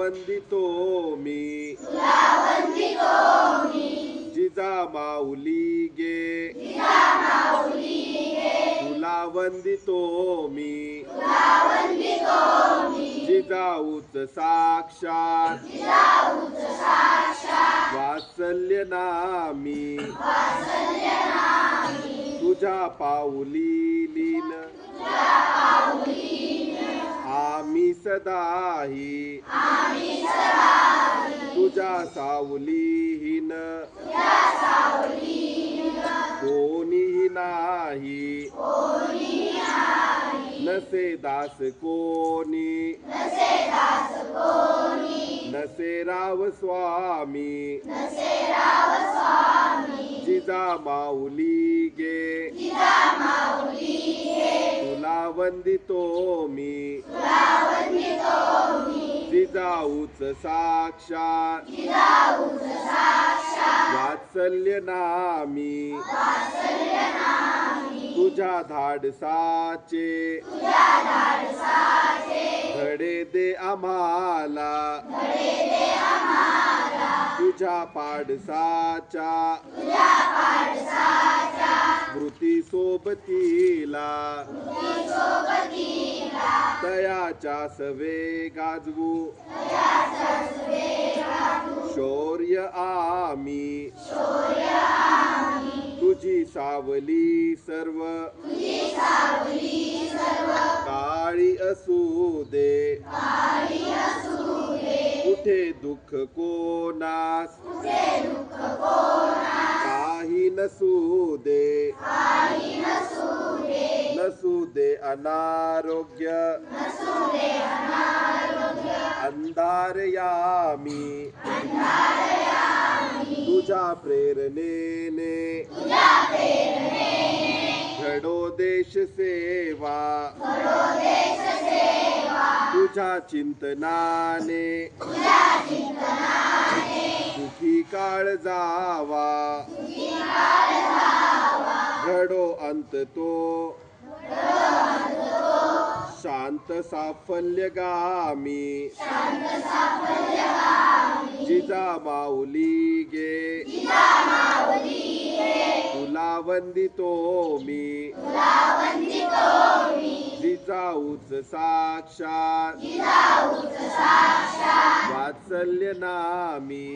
वंदितो मी जिजामाऊली गे तुला वंदितो मी जिजाऊच साक्षात वात्सल्य नामी तुझ्या पाऊली लीन आम्ही सदाही तुझ्या सावलीहीन कोणीही नाही नसे दास कोणी नसे राव स्वामी जिजामाऊली गे तुला वंदितो मी जिजाऊच साक्षात वात्सल्य नामी तुझ्या धाडसाचे धडे दे आम्हाला तुझ्या पाडसाच्या स्मृती सोबतीला तयाच्या सवे गाजवू शौर्य आम्ही तुझी सावली सर्व काळी असू दे कुठे दुःख कोणास काही नसू दे नसू दे अनारोग्य अंधार यामी तुझ्या प्रेरणेने घडो देश सेवा तुझ्या चिंतनाने सुखी काळ जावा घडो अंत तो शांत साफल्यगामी जिजामाऊली गे तुला वंदितो मी जिजाऊच साक्षात वात्सल्य नामी